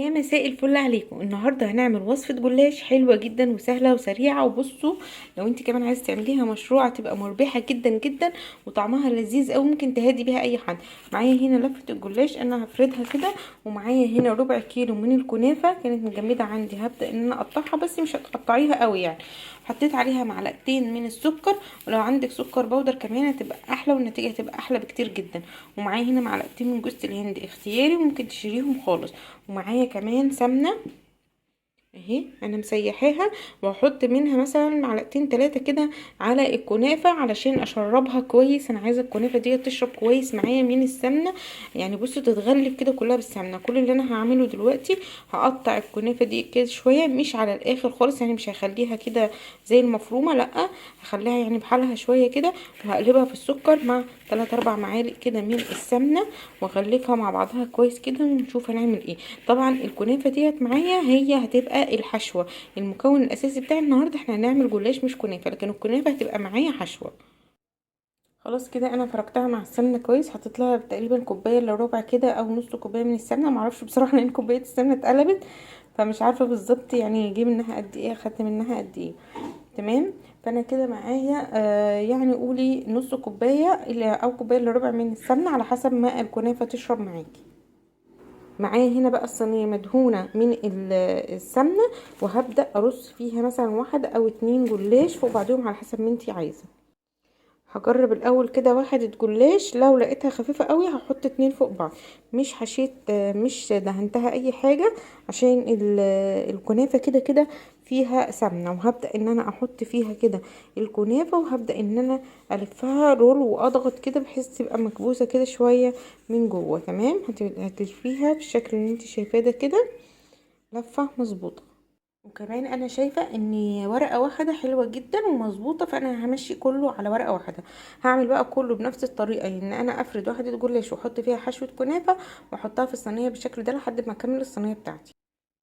يا مساء الفل عليكم. النهارده هنعمل وصفه جلاش حلوه جدا وسهله وسريعه. وبصوا، لو انت كمان عايزه تعمليها مشروع تبقى مربحه جدا جدا وطعمها لذيذ قوي، ممكن تهدي بيها اي حد. معايا هنا لفه الجلاش انا هفردها كده، ومعايا هنا ربع كيلو من الكنافه كانت مجمده عندي. هبدا ان انا اقطعها، بس مش هتقطعيها قوي يعني. حطيت عليها معلقتين من السكر، ولو عندك سكر بودر كمان هتبقى احلى، والنتيجه هتبقى احلى بكتير جدا. ومعايا هنا معلقتين من جوز الهند اختياري، وممكن تشيليهم خالص. ومعايا كمان سمنه اهي انا مسيحاها، وهحط منها مثلا معلقتين تلاتة كده على الكنافة علشان اشربها كويس. انا عايزة الكنافة دي تشرب كويس معايا من السمنة، يعني بصوا تتغلف كده كلها بالسمنة. كل اللي انا هعمله دلوقتي هقطع الكنافة دي كده شوية، مش على الاخر خالص، يعني مش هخليها كده زي المفرومة، لا هخليها يعني بحالها شوية كده. وهقلبها في السكر مع 3 4 معالق كده من السمنة، واغلفها مع بعضها كويس كده، ونشوف هنعمل ايه. طبعا الكنافة ديت معايا هي هتبقى الحشوة، المكون الاساسي بتاع النهاردة. احنا هنعمل جلاش مش كنافة، لكن الكنافة هتبقى معايا حشوة. خلاص كده انا فركتها مع السمنه كويس. حطيت لها تقريبا كوبايه الا ربع كده او نص كوبايه من السمنه، معرفش بصراحه لان كوبايه السمنه اتقلبت، فمش عارفه بالظبط يعني جه منها قد ايه، اخدت منها قد ايه. تمام. فانا كده معايا يعني قولي نص كوبايه او كوبايه الا ربع من السمنه، على حسب ما الكنافه تشرب معاكي. معايا هنا بقى الصينيه مدهونه من السمنه، وهبدا ارص فيها مثلا واحد او اتنين جلاش فوق بعضهم على حسب ما انتي عايزه. هجرب الاول كده واحدة جلاش، لو لقيتها خفيفة قوي هحط اتنين فوق بعض. مش حشيت مش دهنتها اي حاجة، عشان الكنافة كده كده فيها سمنة. وهبدأ ان انا احط فيها كده الكنافة، وهبدأ ان انا الفها رول واضغط كده بحيث تبقى مكبوسة كده شوية من جوه. تمام. هتلفيها بالشكل اللي انت شايفاه ده كده، لفة مظبوطة. وكمان انا شايفه ان ورقه واحده حلوه جدا ومظبوطه، فانا همشي كله على ورقه واحده. هعمل بقى كله بنفس الطريقه، ان انا افرد واحده جلاش واحط فيها حشوه كنافه، واحطها في الصينيه بالشكل ده لحد ما اكمل الصينيه بتاعتي.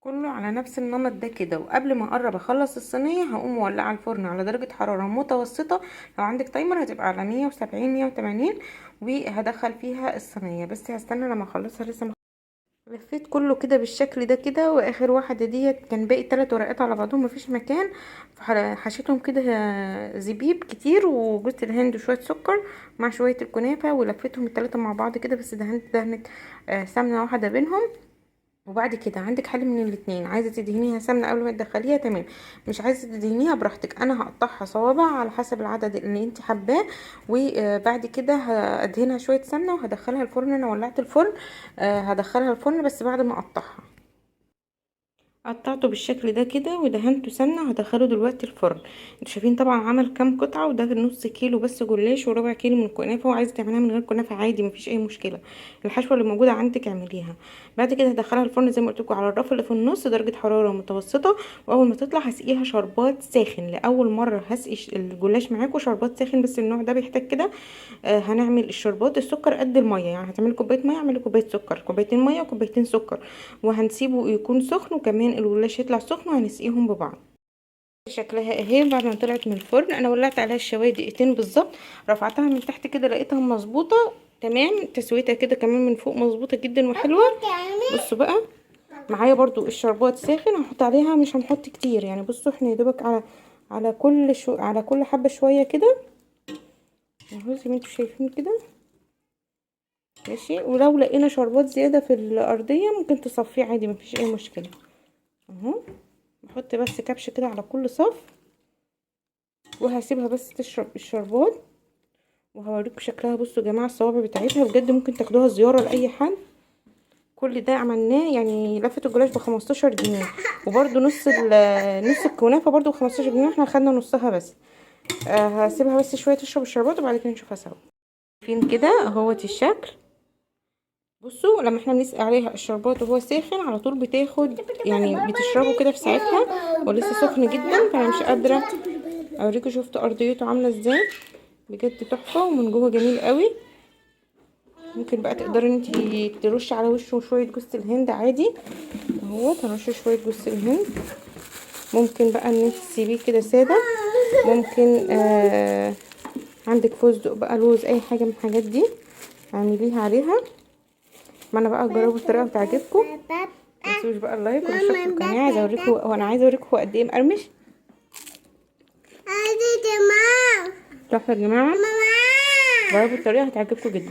كله على نفس النمط ده كده. وقبل ما اقرب اخلص الصينيه هقوم مولعه الفرن على درجه حراره متوسطه. لو عندك تايمر هتبقى على 170 180، وهدخل فيها الصينيه. بس هستنى لما اخلصها لسه. لفيت كله كده بالشكل ده كده، واخر واحده ديت كان باقي 3 ورقات على بعضهم مفيش مكان، فحشيتهم كده زبيب كتير وجوز الهند وشويه سكر مع شويه الكنافه، ولفيتهم التلاتة مع بعض كده، بس دهنت دهنت سمنه واحده بينهم. وبعد كده عندك حل من الاتنين، عايزه تدهنيها سمنه قبل ما تدخليها تمام، مش عايزه تدهنيها براحتك. انا هقطعها صوابع على حسب العدد اللي انت حباه، وبعد كده هدهنها شويه سمنه وهدخلها الفرن. انا ولعت الفرن، هدخلها الفرن بس بعد ما اقطعها. قطعته بالشكل ده كده ودهنته سمنه، وهدخله دلوقتي الفرن. انتوا شايفين طبعا عمل كام قطعه، وده نص كيلو بس جلاش وربع كيلو من الكنافه. وعايزه تعمليها من غير كنافه عادي مفيش اي مشكله، الحشوه اللي موجوده عندك اعمليها. بعد كده هدخلها الفرن زي ما قلت لكم على الرف اللي في النص درجه حراره متوسطه. واول ما تطلع هسقيها شربات ساخن. لاول مره هسقي الجلاش معاكم شربات ساخن، بس النوع ده بيحتاج كده. هنعمل الشربات السكر قد الميه، يعني هتعملي كوبايه ميه اعملي كوبايه سكر، كوبايتين ميه وكوبايتين سكر. وهنسيبه يكون سخن، وكمان الجلاش يطلع سخن، وهنسقيهم ببعض. شكلها اهي بعد ما طلعت من الفرن. انا ولعت عليها الشوايه دقيقتين بالظبط، رفعتها من تحت كده لقيتها مظبوطه تمام. تسويتها كده كمان من فوق مظبوطه جدا وحلوه. بصوا بقى، معايا برضو الشربات ساخن هنحط عليها، مش هنحط كتير يعني. بصوا احنا يا دوبك على كل حبه شويه كده اهو زي ما انتوا شايفين كده. ماشي. ولو لقينا شربات زيادة في الأرضية ممكن تصفيه عادي مفيش أي مشكلة. اهو بحط بس كبش كده على كل صف، وهسيبها بس تشرب الشربات. وهوريكم شكلها. بصوا يا جماعة الصوابع بتاعتها بجد ممكن تاخدوها زيارة لأي حد. كل ده عملناه يعني لفة الجلاش ب15 جنيه، وبرده نص الكنافة برده ب15 جنيه، احنا خدنا نصها بس. هسيبها بس شوية تشرب الشربات وبعد كده نشوفها سوا. فين كده اهوت الشكل. بصوا لما احنا بنسقي عليها الشربات وهو ساخن على طول بتاخد يعني بتشربه كده في ساعتها، ولسه سخن جدا. فانا مش قادره اوريكم. شفتوا ارضيته عامله ازاي؟ بجد تحفه ومن جوه جميل قوي. ممكن بقى تقدري انت ترشي على وشه شويه جوز الهند عادي اهو. هنرش شويه جوز الهند. ممكن بقى ان انت تسيبيه كده ساده. ممكن عندك فستق بقى لوز اي حاجه من الحاجات دي اعمليها عليها. ما انا بقى اجربوا الطريقه وتعجبكم. تنسوش بقى اللايك والاشتراك في القناه. عايزه اوريكم، وانا عايزه اوريكم هو قد ايه مقرمش. تحفه يا جماعه، جربوا الطريقه هتعجبكم جدا.